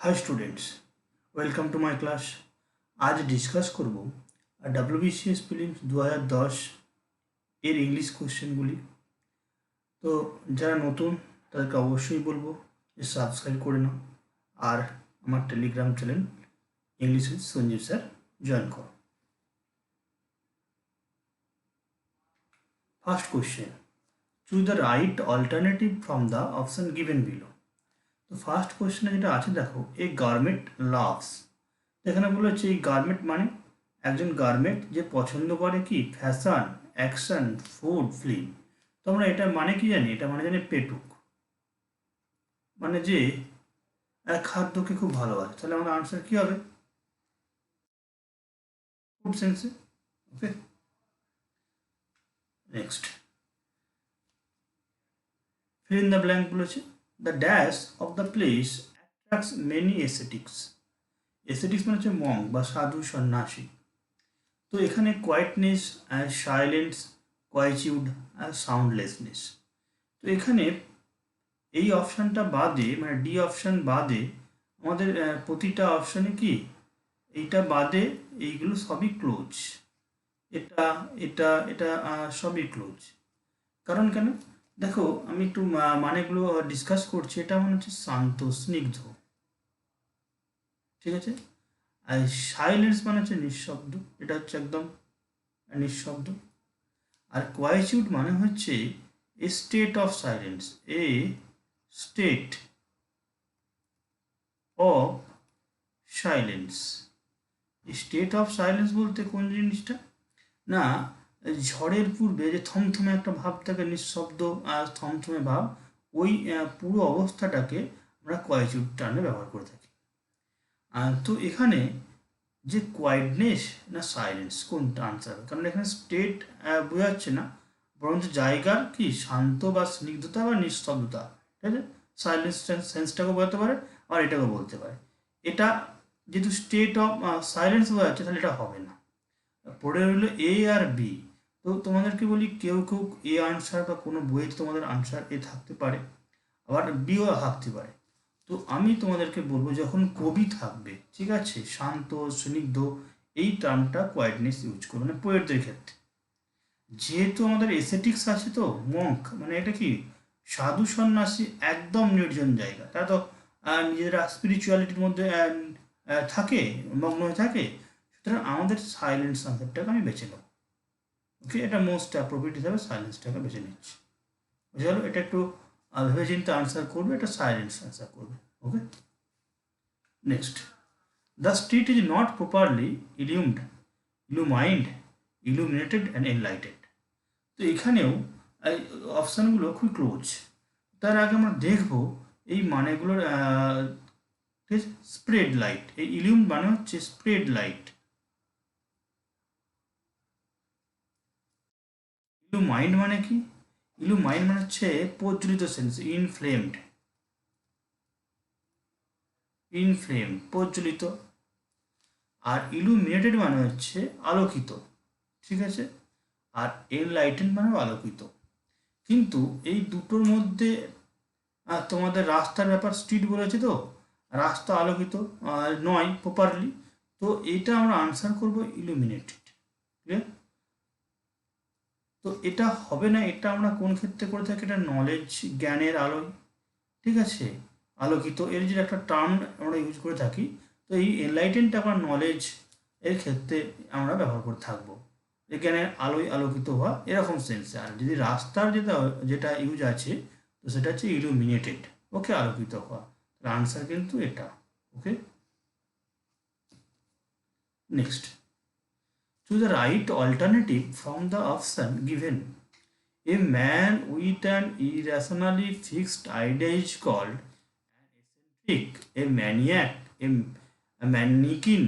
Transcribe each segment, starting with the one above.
Hi students, welcome to my class. आज discuss करब WBCS prelims 2010 এর ইংলিশ কোশ্চেনগুলি। তো যারা নতুন তাদেরকে অবশ্যই বলবো যে সাবস্ক্রাইব করে নাও আর আমার Telegram channel English with Sanjeev sir join করো। First question, choose the right alternative from the option given below. তো ফার্স্ট কোশ্চেনে যেটা আছে দেখো, এ গার্মেন্ট লাভস। এখানে বলেছে এই গার্মেন্ট মানে একজন গার্মেন্ট যে পছন্দ করে কি ফ্যাশন, অ্যাকশন, ফুড, ফিল্ম। তো আমরা এটা মানে কি জানি? এটা মানে জানি পেটুক, মানে যে খাদ্যকে খুব ভালোবাসে। তাহলে আমাদের আনসার কি হবে? ফুড সেন্সে। Okay, next fill in the blank বলেছে, the dash of the place attracts many ascetics. Ascetics মানে হচ্ছে মঙ্ক বা সাধু সন্ন্যাসী। তো এখানে কোয়াইটনেস, সাইলেন্স, কোয়াইচিউড আর সাউন্ডলেসনেস। তো এখানে এই অপশানটা বাদে, মানে ডি অপশান বাদে আমাদের প্রতিটা অপশানে কি এইটা বাদে এইগুলো সবই ক্লোজ। এটা এটা এটা সবই ক্লোজ। কারণ কেন দেখো, আমি একটু মানেগুলো ডিসকাস করছি। এটা মনে হচ্ছে শান্ত, স্নিগ্ধ, ঠিক আছে। আর সাইলেন্স মানে হচ্ছে নিঃশব্দ, এটা হচ্ছে একদম নিঃশব্দ। আর কোয়াইচিউড মানে হচ্ছে a state of silence, a state of silence. State of silence বলতে কোন জিনিসটা না, ঝড়ের পূর্বে যে থমথমে একটা ভাব থাকে, নিঃশব্দ আর থমথমে ভাব, ওই পুরো অবস্থাটাকে আমরা কোয়াইচিউড টার্মে ব্যবহার করে থাকি। তো এখানে যে কোয়াইটনেস না সাইলেন্স, কোনটা আনসার? কারণ এখানে স্টেট বোঝাচ্ছে না, বরঞ্চ জায়গার কি শান্ত বা স্নিগ্ধতা বা নিস্তব্ধতা, ঠিক আছে। সাইলেন্স সেন্সটাকে বলতে পারে আর এটাকে বলতে পারে। এটা যেহেতু স্টেট অফ সাইলেন্স বোঝাচ্ছে, তাহলে এটা হবে না। পড়ে রইলো এ আর বি। তো তোমাদেরকে বলি, কেউ কেউ এ আনসার বা কোনো বইয়ে তোমাদের আনসার এ থাকতে পারে, আবার বিও থাকতে পারে। তো আমি তোমাদেরকে বলবো, যখন কবি থাকবে, ঠিক আছে, শান্ত, স্নিগ্ধ, এই টার্মটা কোয়াইটনেস ইউজ করো, মানে পোয়েটদের ক্ষেত্রে। যেহেতু আমাদের এসেটিক্স আছে, তো মঙ্ক মানে এটা কি সাধু সন্ন্যাসী, একদম নির্জন জায়গা, তারা তো নিজেরা স্পিরিচুয়ালিটির মধ্যে থাকে, মগ্ন হয়ে থাকে। সুতরাং আমাদের সাইলেন্স আনসারটাকে আমি বেছে নেব। ওকে, এটা মোস্ট অ্যাপ্রোপ্রিয়েট হিসাবে সাইলেন্সটাকে বেছে নিচ্ছি। বুঝে গেল? এটা একটু ভেবে চিন্তে আনসার করবে, এটা সাইলেন্স আনসার করবে। Okay, next, the street is not properly illumined, illuminated and enlightened. তো এখানেও অপশানগুলো খুবই ক্লোজ। তার আগে আমরা দেখব এই মানেগুলোর, ঠিক আছে। স্প্রেড লাইট, এই ইলিউম মানে হচ্ছে স্প্রেড লাইট। ইলুমাইন্ড মানে কি? ইলুমাইন্ড মানে হচ্ছে প্রজ্বলিত সেন্স, ইনফ্লেম, প্রজ্বলিত। আর ইলুমিনেটেড মানে হচ্ছে আলোকিত, ঠিক আছে। আর এনলাইটেন মানে আলোকিত। কিন্তু এই দুটোর মধ্যে তোমাদের রাস্তার ব্যাপার, স্ট্রিট বলেছে, তো রাস্তা আলোকিত নয় প্রপারলি। তো এটা আমরা আনসার করব ইলুমিনেটেড, ঠিক আছে। তো এটা হবে না। এটা আমরা কোন ক্ষেত্রে করে থাকি? এটা নলেজ, জ্ঞানের আলোয়, ঠিক আছে, আলোকিত, এর যে একটা টার্ম আমরা ইউজ করে থাকি। তো এই এনলাইটেনটা আমরা নলেজ এর ক্ষেত্রে আমরা ব্যবহার করে থাকবো, এখানে আলোয় আলোকিত হওয়া, এরকম সেন্সে। আর যদি রাস্তার যেটা যেটা ইউজ আছে, তো সেটা হচ্ছে ইলুমিনেটেড, ওকে, আলোকিত হওয়া। আনসার কিন্তু এটা। Okay, next, choose the right alternative from the option given. A man with an irrationally fixed idea is called an eccentric, a maniac, a mannequin,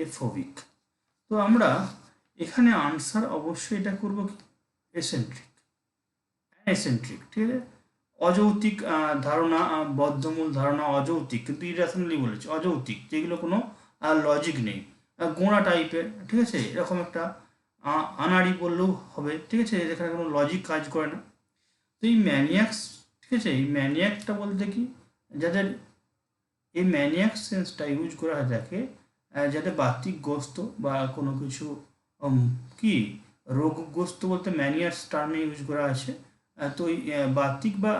a phobic. তো আমরা এখানে আনসার অবশ্যই এটা করব কি এসেন্ট্রিক, এসেন্ট্রিক, ঠিক আছে। অযৌক্তিক ধারণা, বদ্ধমূল ধারণা অযৌক্তিক, কিন্তু ইরাশনালি বলেছে অযৌক্তিক, যেগুলো কোনো লজিক নেই, গোঁড়া টাইপের, ঠিক আছে, এরকম একটা আনাড়ি বললেও হবে, ঠিক আছে, যেখানে কোনো লজিক কাজ করে না। তো এই ম্যানিয়াক্স, ঠিক আছে, এই ম্যানিয়াকটা বলতে কি, যাদের এই ম্যানিয়াক সেন্সটা ইউজ করা হয়ে থাকে যাতে বাতিকগ্রস্ত বা কোনো কিছু কি রোগগ্রস্ত বলতে ম্যানিয়াস টার্মে ইউজ করা আছে। তো এই বাতিক বা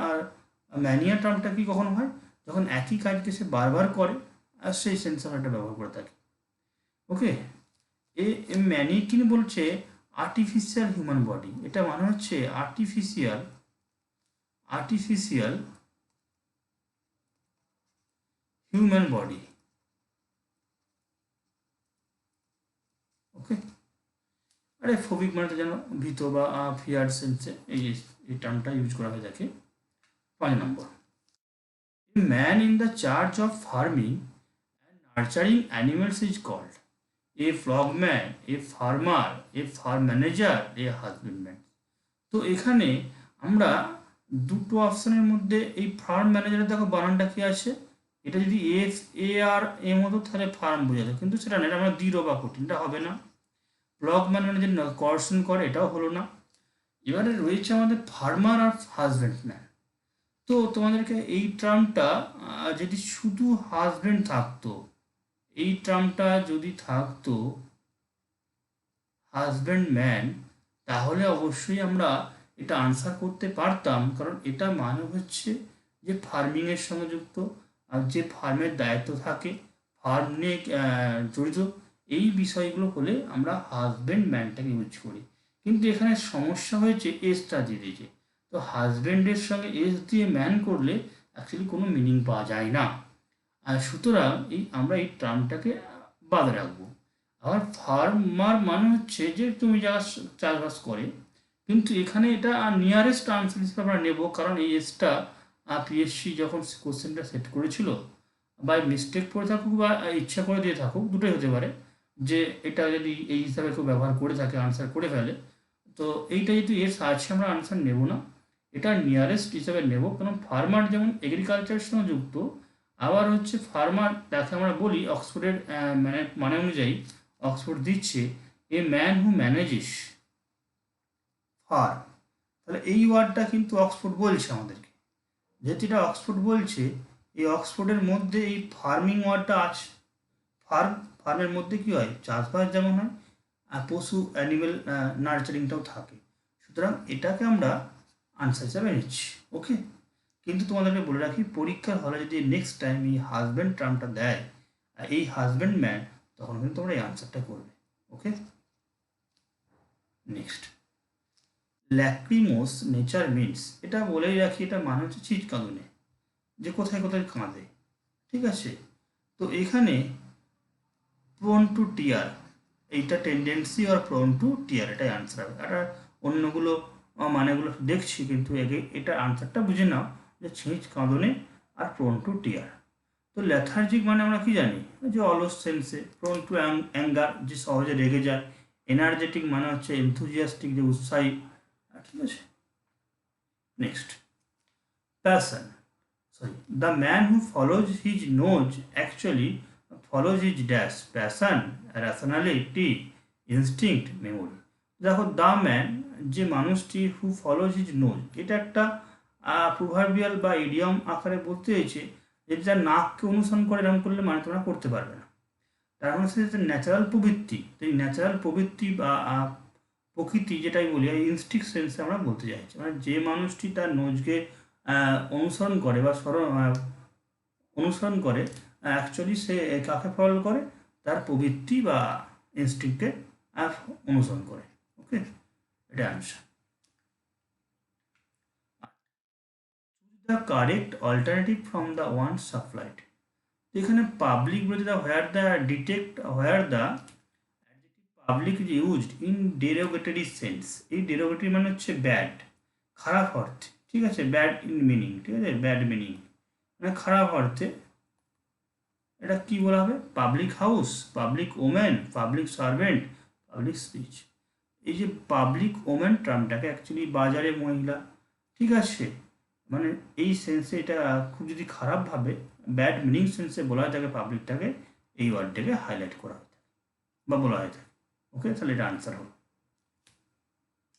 ম্যানিয়া টার্মটা কি কখন হয়, যখন একই কাজকে সে বারবার করে, আর সেই সেন্স আমরা এটা ব্যবহার করে থাকি। ওকে, এ ম্যানিকিন বলছে আর্টিফিশিয়াল হিউম্যান বডি, এটা মানে হচ্ছে আর্টিফিশিয়াল হিউম্যান বডি। ওকে, আরে ফোবিক মানে তো যেন ভীত বা ফিয়ার সেন্সে এই টার্মটা ইউজ করা হয়ে থাকে। 5 number, man in the charge of farming and nurturing animals is called a ploughman, a farmer, a farm manager, a husbandman. তো এখানে আমরা দুটো অপশানের মধ্যে এই ফার্ম ম্যানেজারের দেখো বানানটা কি আছে, এটা যদি এফ এ আর এম হতো তাহলে ফার্ম বোঝাতো, কিন্তু সেটা না, এটা আমরা দৃঢ় বা কঠিনটা হবে না। ফ্লগম্যান মানে যদি কর্ষণ করে, এটাও হলো না। এবারে রয়েছে আমাদের ফার্মার আর হাজবেন্ডম্যান। তো তোমাদেরকে এই টার্মটা যদি শুধু হাজবেন্ড থাকতো, এই টার্মটা যদি থাকতো হাজব্যান্ড ম্যান, তাহলে অবশ্যই আমরা এটা আনসার করতে পারতাম, কারণ এটা মানে হচ্ছে যে ফার্মিংয়ের সঙ্গে যুক্ত, আর যে ফার্মের দায়িত্ব থাকে, ফার্ম নিয়ে জড়িত, এই বিষয়গুলো হলে আমরা হাজব্যান্ড ম্যানটাকে ইউজ করি। কিন্তু এখানে সমস্যা হয়েছে এসটা দিয়ে দিয়েছে, তো হাজব্যান্ডের সঙ্গে এস দিয়ে ম্যান করলে অ্যাকচুয়ালি কোনো মিনিং পাওয়া যায় না। আর সুতরাং আমরা এই টার্মটাকে বাদ রাখবো। আবার ফার্মার মানে হচ্ছে যে তুমি যারা চাষবাস করে, কিন্তু এখানে এটা নিয়ারেস্ট আনসার হিসেবে আমরা নেব, কারণ এই এসটা পিএসসি যখন কোশ্চেনটা সেট করেছিল, বাই মিস্টেক করে থাকুক বা ইচ্ছা করে দিয়ে থাকুক, দুটোই হতে পারে, যে এটা যদি এই হিসাবে কেউ ব্যবহার করে থাকে, আনসার করে ফেলে, তো এইটা যদি এস আছে আমরা আনসার নেব না, এটা নিয়ারেস্ট হিসাবে নেব। কারণ ফার্মার যেমন এগ্রিকালচারের সঙ্গে যুক্ত, আবার হচ্ছে ফার্মার যাকে আমরা বলি অক্সফোর্ডের মানে অনুযায়ী অক্সফোর্ড দিচ্ছে a man who manages farm, তাহলে এই ওয়ার্ডটা কিন্তু অক্সফোর্ড বলছে আমাদেরকে, যেহেতু এটা অক্সফোর্ড বলছে, এই অক্সফোর্ডের মধ্যে এই ফার্মিং ওয়ার্ডটা আছে। ফার্মের মধ্যে কি হয়, চাষবাস যেমন হয়, আর পশু অ্যানিমেল নার্চারিংটাও থাকে, সুতরাং এটাকে আমরা আনসার হিসাবে নিচ্ছি। ওকে, কিন্তু তোমাদেরকে বলে রাখি, পরীক্ষার হলে যদি নেক্সট টাইম এই হাজব্যান্ড টার্মটা দেয়, এই হাজব্যান্ড ম্যান, তখন কিন্তু তোমরা এই আনসারটা করবে। ওকে, নেক্সট, ল্যাক্রিমোস নেচার মিনস, এটা বলেই রাখি, এটা মানে হচ্ছে চিট কাঁদুনে, যে কোথায় কোথায় কাঁদে। ঠিক আছে, তো এখানে প্রোন টু টিয়ার, এইটা টেন্ডেন্সি আর প্রোন টু টিয়ার, এটাই আনসার হবে। এটা অন্যগুলো মানেগুলো দেখছি, কিন্তু এটা আনসারটা বুঝে নাও যে ছিঁচ কাঁদনে আর প্রোন টু টিয়ার। তো লেথার্জিক মানে আমরা কি জানি, যে অলস সেন্সে, প্রোন টু অ্যাঙ্গার, যে সহজে রেগে যায়, এনার্জেটিক মানে হচ্ছে এনথুজিয়াস্টিক, যে উৎসাহী। ঠিক আছে, next, passion, sorry, the man who follows his nose actually follows his dash, passion, rationality, instinct, memory। দেখো, দ্য ম্যান, যে মানুষটি, হু ফলোজ হিজ নোজ, এটা একটা প্রভার্বিয়াল বা ইডিয়ম আকারে বলতে হয়েছে, যে যার নাককে অনুসরণ করে এরকম করলে মানে তোমরা করতে পারবে না। তার মানে হচ্ছে ন্যাচারাল প্রবৃত্তি, তো এই ন্যাচারাল প্রবৃত্তি বা প্রকৃতি যেটাই বলি, ইনস্টিংক্ট সেন্সে আমরা বলতে চাইছি, মানে যে মানুষটি তার নোজকে অনুসরণ করে বা অনুসরণ করে, অ্যাকচুয়ালি সে কাকে ফলো করে, তার প্রবৃত্তি বা ইনস্টিংক্টকে অনুসরণ করে। ওকে, এটা answer. The correct alternative from the one supplied, এখানে পাবলিক বলতে where the public is used in derogatory sense, এই ডেরোগেটরি মানে হচ্ছে ব্যাড, খারাপ অর্থে। ঠিক আছে, ব্যাড ইন মিনিং, ঠিক আছে, ব্যাড মিনিং মানে খারাপ অর্থে। এটা কি বলা হবে, public house, public women, public servant, public speech. এই যে পাবলিক ওমেন টার্মটাকে অ্যাকচুয়ালি বাজারে মহিলা, ঠিক আছে, মানে এই সেন্সে এটা খুব যদি খারাপভাবে ব্যাড মিনিং সেন্সে বলা হয় থাকে পাবলিকটাকে, এই ওয়ার্ডটাকে হাইলাইট করা হয় থাকে বা বলা হয় থাকে। ওকে, তাহলে এটা আনসার হলো।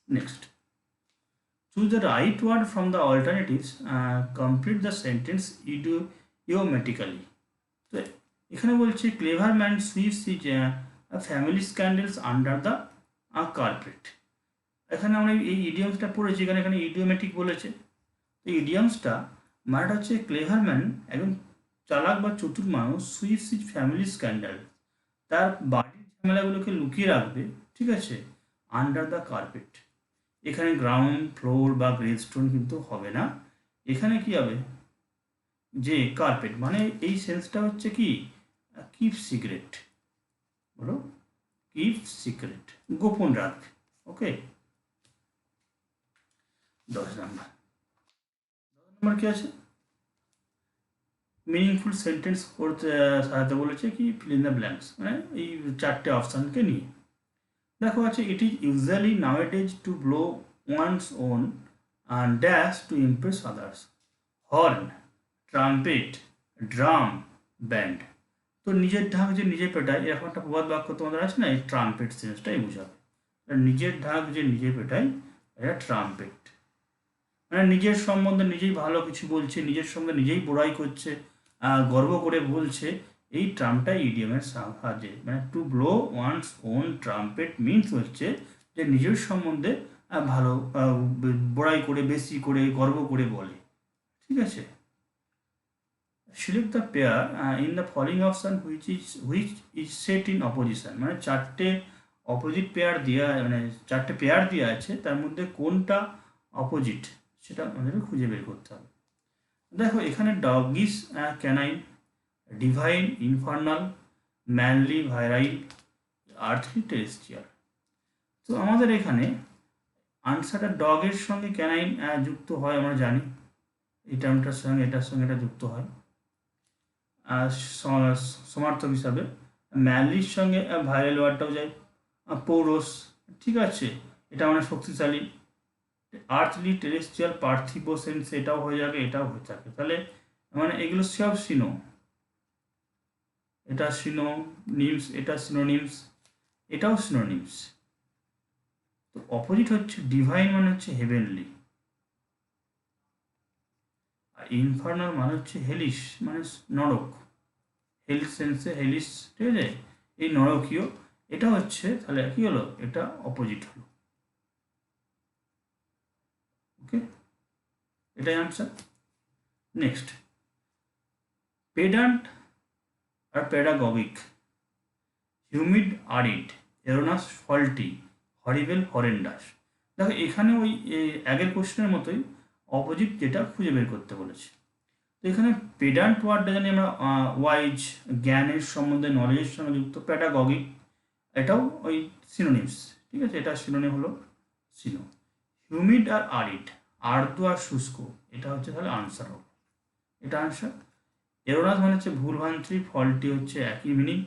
Next, choose the right word from the alternatives, complete the sentence idiomatically. তো এখানে বলছে clever man sweeps his family স্ক্যান্ডেলস under the carpet. এখানে আমরা এই ইডিয়ামসটা পড়েছি, এখানে ইডিওমেটিক বলেছে। তো ইডিয়ামসটা মানেটা হচ্ছে ক্লেভার ম্যান একজন চালাক বা চতুর মানুষ সুইপস হিজ ফ্যামিলি স্ক্যান্ডাল, তার বাড়ির ঝামেলাগুলোকে লুকিয়ে রাখবে, ঠিক আছে, আন্ডার দ্য কার্পেট। এখানে গ্রাউন্ড ফ্লোর বা গ্রেভস্টোন কিন্তু হবে না, এখানে কি হবে যে কার্পেট, মানে এই সেন্সটা হচ্ছে কি কিপ সিক্রেট, বলো কিপ সিক্রেট, গোপন রাখবে। ওকে, 10 নম্বর কি আছে, মিনিংফুল সেন্টেন্স করতে সাজাতে বলেছে কি ফিল ইন দ্য ব্ল্যাঙ্কস, মানে এই 4টে অপশানকে নিয়ে। দেখো আছে it is usually nowadays to blow one's own and dash to impress others. Horn, trumpet, drum, band. তো নিজের ঢাক যে নিজে পেটায়, এরকম একটা প্রবাদ বাক্য তোমাদের আছে না, এই ট্রাম্পেট সেন্সটাই বোঝাবে। নিজের ঢাক যে নিজে পেটায়, এটা ট্রাম্পেট, মানে নিজের সম্বন্ধে নিজেই ভালো কিছু বলছে, নিজের সঙ্গে নিজেই বড়াই করছে, গর্ব করে বলছে, এই ট্রাম্পটাই ইডিয়ামের সাহায্যে, মানে to blow one's own trumpet means হচ্ছে যে নিজের সম্বন্ধে ভালো বড়াই করে, বেশি করে, গর্ব করে বলে, ঠিক আছে। Select the pair in the following option which is set in opposition, মানে 4টে অপোজিট পেয়ার দেওয়া, মানে 4টে পেয়ার দেওয়া আছে, তার মধ্যে কোনটা অপোজিট সেটা আমাদেরকে খুঁজে বের করতে হবে। দেখো এখানে doggish canine, divine infernal, manly virile, earthly terrestrial. তো আমাদের এখানে আনসারটা ডগের সঙ্গে ক্যানাইন যুক্ত হয়, আমরা জানি এই টার্মটার সঙ্গে এটার সঙ্গে এটা যুক্ত হয় সমার্থক হিসাবে। ম্যানলির সঙ্গে ভাইরাল ওয়ার্ডটাও যায়, পৌরস, ঠিক আছে, এটা মানে শক্তিশালী। আর্থলি টেরেস্ট্রিয়াল পার্থিব সেন্স, এটাও হয়ে যাবে, এটাও হয়ে থাকে, তাহলে মানে এগুলো সব সিনো, এটা সিনোনিমস, এটা সিনোনিমস, এটাও সিনোনিমস। তো অপোজিট হচ্ছে ডিভাইন, মানে হচ্ছে হেভেনলি, আর ইনফার্নাল মানে হচ্ছে হেলিশ, মানে নরক, হেলিশ সেন্সে হেলিশ, ঠিক আছে, এই নরকীয়, এটা হচ্ছে তাহলে কি হলো, এটা অপোজিট হলো। ওকে, এটাই আনসার। নেক্সট, পেডান্ট আর প্যাডাগগিক, হিউমিড আরিড, এরোনাস ফল্টি, হরিবেল হরেন্ডাস। দেখো এখানে ওই আগের কোশ্চেনের মতোই অপোজিট যেটা খুঁজে বের করতে বলেছে। তো এখানে পেডান্ট ওয়ার্ডটা জানি আমরা ওয়াইজ, জ্ঞানের সম্বন্ধে, নলেজের সঙ্গে যুক্ত। প্যাডাগগিক এটাও ওই সিনোনিমস, ঠিক আছে, এটা সিনোনিম হলো সিনো। হিউমিড আর আরিড, আর্দ্র আর শুষ্ক, এটা হচ্ছে তাহলে আনসার হবে, এটা আনসার। এরোনাস মানে হচ্ছে ভুলভ্রান্তি, ফলটি হচ্ছে একই মিনিং,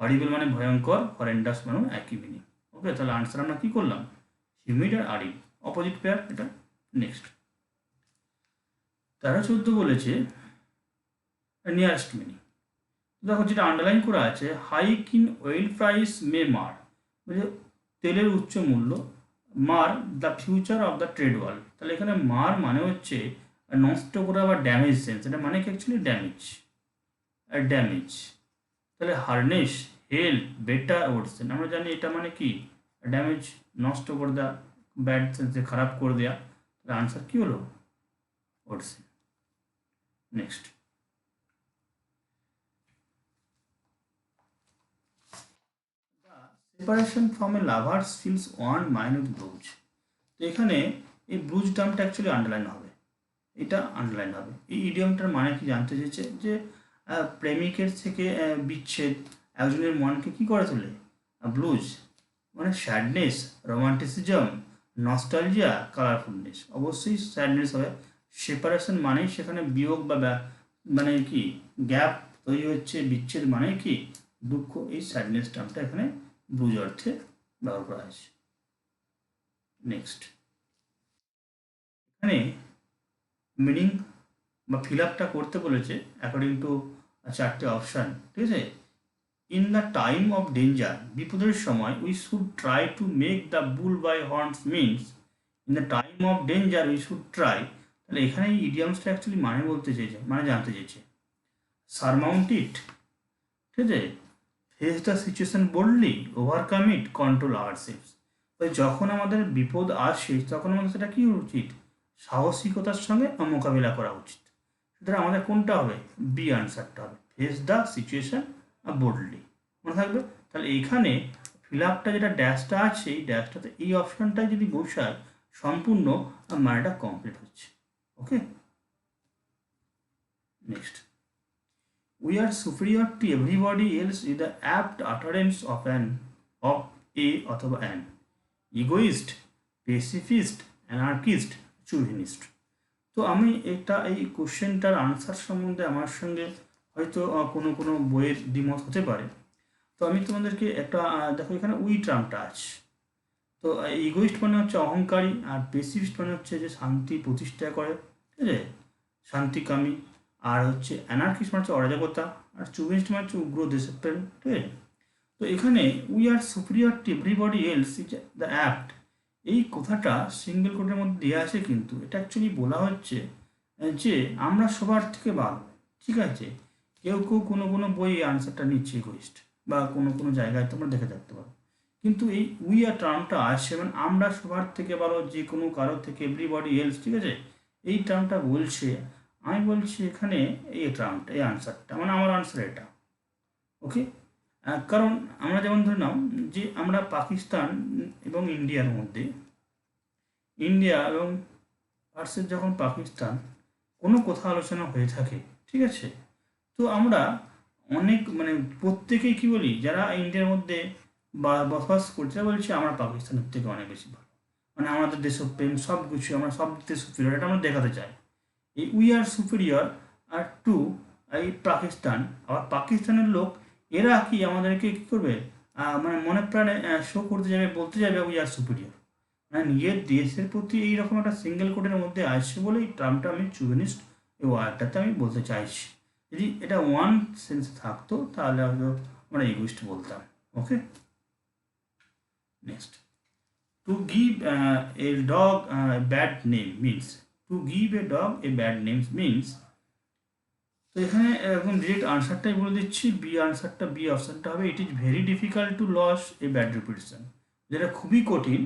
হরিবেল মানে ভয়ঙ্কর, হরেন্ডাস মানে একই মিনিং। ওকে, তাহলে আনসার আমরা কী করলাম, হিউমিড আর আরিড, অপোজিট পেয়ার এটা। নেক্সট 13-14 বলেছে নিয়ারেস্ট মিনিং। দেখো যেটা আন্ডারলাইন করা আছে, হাইক ইন অয়েল প্রাইস মে মার, তেলের উচ্চ মূল্য মার the future of the trade world. তাহলে এখানে মার মানে হচ্ছে নষ্ট করা বা ড্যামেজ সেন্স, এটা মানে কি অ্যাকচুয়ালি ড্যামেজ। তাহলে হারনেস, হেল্প, বেটার ওয়ার্ডসেন, আমরা জানি এটা মানে কি ড্যামেজ, নষ্ট করে দেওয়া, ব্যাড সেন্সে খারাপ করে দেওয়া। তাহলে আনসার কি হলো, ওয়ার্ডসেন। Next, separation from a lovers feels one minute bruise. তো এখানে এই ব্রুজ টার্মটা অ্যাকচুয়ালি আন্ডারলাইন হবে, এটা আন্ডারলাইন হবে। এই ইডিয়মটার মানে কি জানতে চেয়েছে, যে প্রেমিকের থেকে বিচ্ছেদ একজনের মনকে কি করে তোলে, ব্লুজ মানে স্যাডনেস, রোমান্টিসিজম, নস্টালজিয়া, কালারফুলনেস। অবশ্যই স্যাডনেস হবে। সেপারেশন মানেই সেখানে বিয়োগ বা মানে কি গ্যাপ তৈরি হচ্ছে, বিচ্ছেদ মানে কি দুঃখ, এই স্যাডনেস টার্মটা এখানে ব্লুজ অর্থে ব্যবহার করা হয়েছে। নেক্সট, এখানে মিনিং বা ফিল আপটা করতে বলেছে অ্যাকর্ডিং টু 4টে অপশান, ঠিক আছে। In the time of danger, বিপদের সময়, we should try to make the bull by horns means in the time of danger we should try. তাহলে এখানে এই ইডিয়ামসটা অ্যাকচুয়ালি মানে বলতে চেয়েছে, মানে জানতে চেয়েছে সারমাউন্ট ইট, ঠিক আছে, face the situation boldly, overcome it, control ourselves. যখন আমাদের বিপদ আসে তখন আমাদের সেটা কী উচিত, সাহসিকতার সঙ্গে মোকাবিলা করা উচিত। সুতরাং আমাদের কোনটা হবে, বি আনসারটা হবে, ফেস দ্য সিচুয়েশন বোল্ডলি, মনে থাকবে। তাহলে এইখানে ফিল আপটা যেটা ড্যাশটা আছে, এই ড্যাশটাতে এই অপশানটাই যদি বসায় সম্পূর্ণ মানেটা কমপ্লিট হচ্ছে। ওকে, next, we are superior to everybody else is the apt utterance of a অথবা an egoist, pacifist, anarchist, chauvinist। তো আমি এই কোশ্চেনটার আনসার সম্বন্ধে আমার সঙ্গে হয়তো কোনো কোনো বইয়ের দ্বিমত হতে পারে। তো আমি তোমাদেরকে একটা দেখো এখানে উই টার্মটা আছে। তো ইগোইস্ট মানে হচ্ছে অহংকারী, আর পেসিফিস্ট মানে হচ্ছে যে শান্তি প্রতিষ্ঠা করে, ঠিক আছে, শান্তিকামী। আর হচ্ছে অ্যানার্কিস্ট মানে হচ্ছে অরাজকতা, আর চুভিনিস্ট মানে হচ্ছে উগ্র দেশপ্রেম, ঠিক আছে। তো এখানে we are superior to everybody else is the apt, এই কথাটা সিঙ্গেল কোটের মধ্যে দেওয়া আছে, কিন্তু এটা অ্যাকচুয়ালি বলা হচ্ছে যে আমরা সবার থেকে ভালো, ঠিক আছে। কেউ কেউ কোনো কোনো বই আনসারটা নিচ্ছে ইগোইস্ট, বা কোনো কোনো জায়গায় তোমরা দেখে থাকতে পারো। কিন্তু এই উই আর টার্মটা আসছে মানে আমরা সবার থেকে ভালো, যে কোনো কারো থেকে, এভরিবডি এলস, ঠিক আছে, এই টার্মটা বলছে। আমি বলছি এখানে এই টার্মটা, এই আনসারটা মানে আমার আনসার এটা। ওকে, কারণ আমরা যেমন ধরে নাও যে আমরা পাকিস্তান এবং ইন্ডিয়ার মধ্যে, ইন্ডিয়া এবং ভার্সেস যখন পাকিস্তান কোনো কথা আলোচনা হয়ে থাকে, ঠিক আছে, তো আমরা অনেক মানে প্রত্যেকেই কী বলি, যারা ইন্ডিয়ার মধ্যে বসবাস করছে বলছে আমরা পাকিস্তানের থেকে অনেক বেশি ভালো, মানে আমাদের দেশপ্রেম সব কিছু, আমরা সব দেশ সুপিরিয়র, এটা আমরা দেখাতে চাই। এই উই আর সুপিরিয়র আর টু এই পাকিস্তান, আবার পাকিস্তানের লোক এরা কি আমাদেরকে কী করবে, মানে মনে প্রাণে শো করতে যাবে, বলতে যাবে উই আর সুপিরিয়র, মানে নিজের দেশের প্রতি এইরকম একটা সিঙ্গেল কোডের মধ্যে আসছে বলে এই টার্মটা আমি চুভেনিস্ট এই ওয়ার্ডটাতে আমি বলতে চাইছি। যদি এটা ওয়ান সেন্সে থাকতো তাহলে হয়তো আমরা ইগোইস্ট বলতাম। Okay, next, to give a dog bad name means, to give a dog a bad name means, তো এখানে এখন ডিরেক্ট আনসারটাই বলে দিচ্ছি, বি আনসারটা, বি অপশানটা হবে, it is very difficult to lose a bad reputation, যেটা খুবই কঠিন,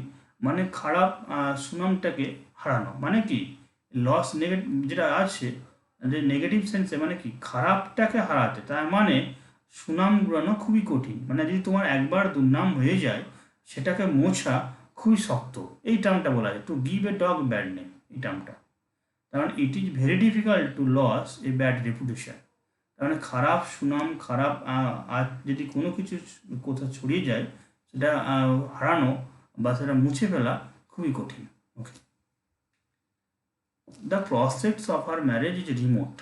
মানে খারাপ সুনামটাকে হারানো, মানে কি লস নেগেটিভ যেটা আছে, যে নেগেটিভ সেন্সে মানে কি খারাপটাকে হারাতে, তার মানে সুনাম ঘুরানো খুবই কঠিন, মানে যদি তোমার একবার দুর্নাম হয়ে যায় সেটাকে মোছা খুবই শক্ত, এই টার্মটা বলা যায়, to give a dog bad name, এই টার্মটা। তার মানে it is very difficult to lose a bad reputation, তার মানে খারাপ সুনাম, খারাপ আর যদি কোনো কিছু কোথাও ছড়িয়ে যায় সেটা হারানো বা সেটা মুছে ফেলা খুবই কঠিন। Okay, the prospects of her marriage is remote,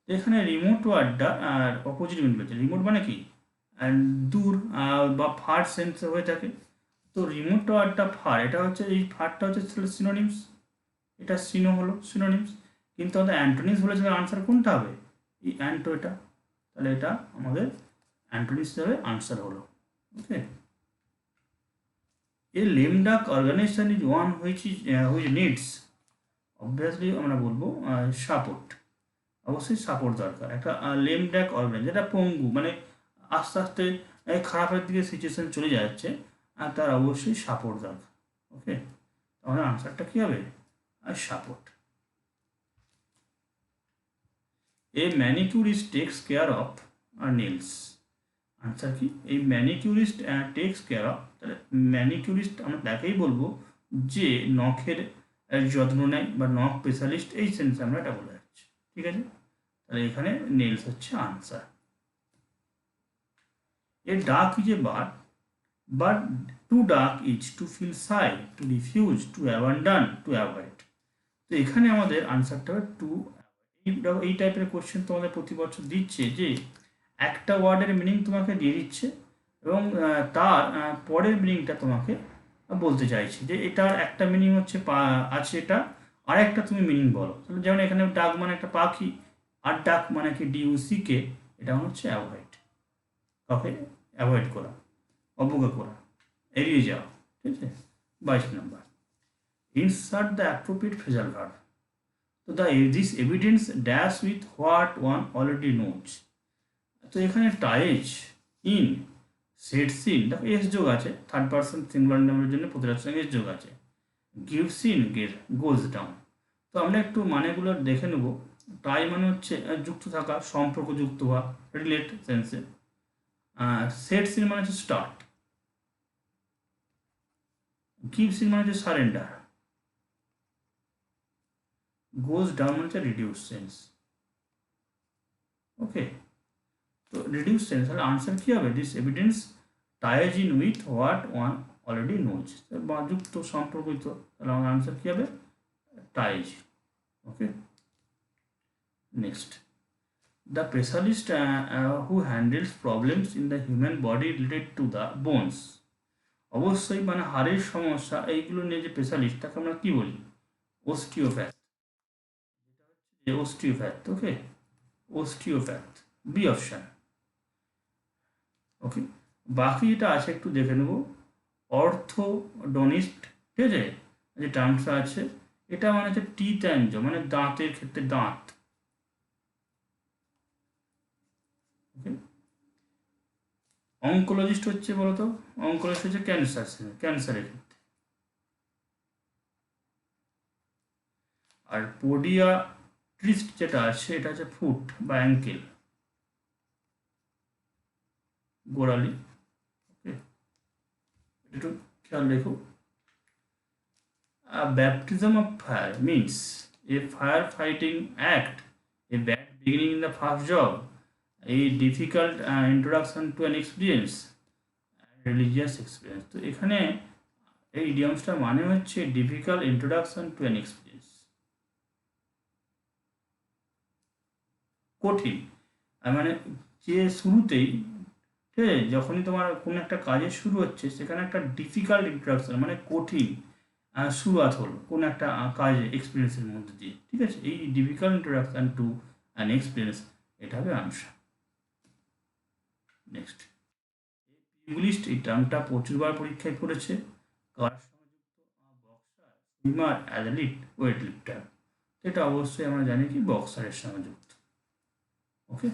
এখানে রিমোট ওয়ার্ডটা আর অপোজিট মিন বলছে, রিমোট মানে কি দূর বা ফার সেন্স হয়ে থাকে। তো রিমোট ওয়ার্ডটা ফার, এটা হচ্ছে এই ফারটা হচ্ছে সিনোনিমস, এটা সিনো হলো সিনোনিমস, কিন্তু আমাদের অ্যান্টোনিমস বলেছে, আনসার কোনটা হবে, এই অ্যান্টো, এটা, তাহলে এটা আমাদের অ্যান্টোনিমস হিসাবে আনসার হলো। Okay, a lame duck organization is one which needs, obviously আমরা বলবো সাপোর্ট, অবশ্যই সাপোর্ট দরকার। একটা লেম ডাক অর্গানাইজেশন যেটা পঙ্গু, মানে আস্তে আস্তে খারাপের দিকে সিচুয়েশন চলে যাচ্ছে, আর তার অবশ্যই সাপোর্ট দরকার। ওকে, তাহলে আনসারটা কী হবে, আর support. A manicurist takes care of her nails, answer কি, এই ম্যানিকিউরিস্ট টেক্স কেয়ার অফ, তাহলে ম্যানিকিউরিস্ট আমরা তাকেই বলবো যে নখের যত্ন নেয় বা নখ স্পেশালিস্ট, এই সেন্সে আমরা এটা বলে যাচ্ছি, ঠিক আছে। তাহলে এখানে নেলস হচ্ছে answer. A duck is a bird, but to duck is to feel shy, to refuse, to abandon, to avoid. তো এখানে আমাদের আনসারটা হবে টু। এই টাইপের কোশ্চেন তোমাদের প্রতি বছর দিচ্ছে, যে একটা ওয়ার্ডের মিনিং তোমাকে দিয়ে দিচ্ছে এবং তার পরের মিনিংটা তোমাকে বলতে চাইছে, যে এটার একটা মিনিং হচ্ছে আছে এটা, আর একটা তুমি মিনিং বলো। যেমন এখানে ডাক মানে একটা পাখি, আর ডাক মানে কি ডিউসিকে, এটা হচ্ছে অ্যাভয়েড, কাউকে অ্যাভয়েড করা, অবজ্ঞা করা, এড়িয়ে যাওয়া, ঠিক আছে। 22 number, insert the appropriate phrasal verb, তো this evidence dash with what one already knows, তো এখানে টাইজ, ইন, সেটস ইন, দেখো এস যোগ আছে, থার্ড পার্সন সিঙ্গুলার নাম্বারের জন্য প্রতিটার সঙ্গে এস যোগ আছে। Gives in, goes down. তো আমরা একটু মানেগুলো দেখে নেব। টাই মানে হচ্ছে যুক্ত থাকা, সম্পর্ক যুক্ত হওয়া, রিলেট সেন্সে। সেটস ইন মানে হচ্ছে স্টার্ট। গিভস ইন মানে হচ্ছে সারেন্ডার। গোজ ডাউন মানে হচ্ছে রিডিউস সেন্স। ওকে, তো রিডিউস সেন্স, তাহলে আনসার কী হবে? This evidence ties in with what one already knows, বা যুক্ত, সম্পর্কিত, তাহলে আমার আনসার কী হবে? Ties. Okay, next, the specialist who handles problems in the human body related to the bones, অবশ্যই মানে হাড়ের সমস্যা এইগুলো নিয়ে যে স্পেশালিস্ট তাকে আমরা কি বলি? অস্টিওপ্যাথ। অস্টিওপ্যাথ, ওকে, অস্টিওপ্যাথ, বি অপশান। ওকে, বাকি যেটা আছে একটু দেখে নেব। অর্থোডোনিস্ট, ঠিক আছে, যে টার্মসটা আছে, এটা মানে হচ্ছে টিথ অ্যাঞ্জো, মানে দাঁতের ক্ষেত্রে দাঁত। ওকে, অঙ্কোলজিস্ট হচ্ছে বলতো, অঙ্কোলজিস্ট হচ্ছে ক্যান্সারের ক্ষেত্রে। আর পোডিয়াট্রিস্ট যেটা আছে এটা হচ্ছে ফুট বা অ্যাঙ্কেল, গোড়ালি। ওকে, একটু খেয়াল রেখো। A baptism of fire means a firefighting act, a bad beginning in the first job, a difficult introduction to an experience, religious experience. তো এখানে এই ইডিয়মসটার মানে হচ্ছে difficult introduction to an experience, কঠিন। আর মানে যে শুরুতেই, ঠিক আছে, যখনই তোমার কোনো একটা কাজের শুরু হচ্ছে সেখানে একটা ডিফিকাল্ট ইন্ট্রোডাকশন মানে কঠিন শুরুয়াত হলো কোনো একটা কাজে এক্সপিরিয়েন্সের মধ্যে দিয়ে, ঠিক আছে, এই difficult introduction to an experience, এটা হবে আনসার। নেক্সট, পিগুলিস্ট এই টার্মটা প্রচুরবার পরীক্ষায় পড়েছে। কার সঙ্গে যুক্ত? Boxer, swimmer, athlete, wait লিফটার। এটা অবশ্যই আমরা জানি কি বক্সারের সঙ্গে যুক্ত। ওকে।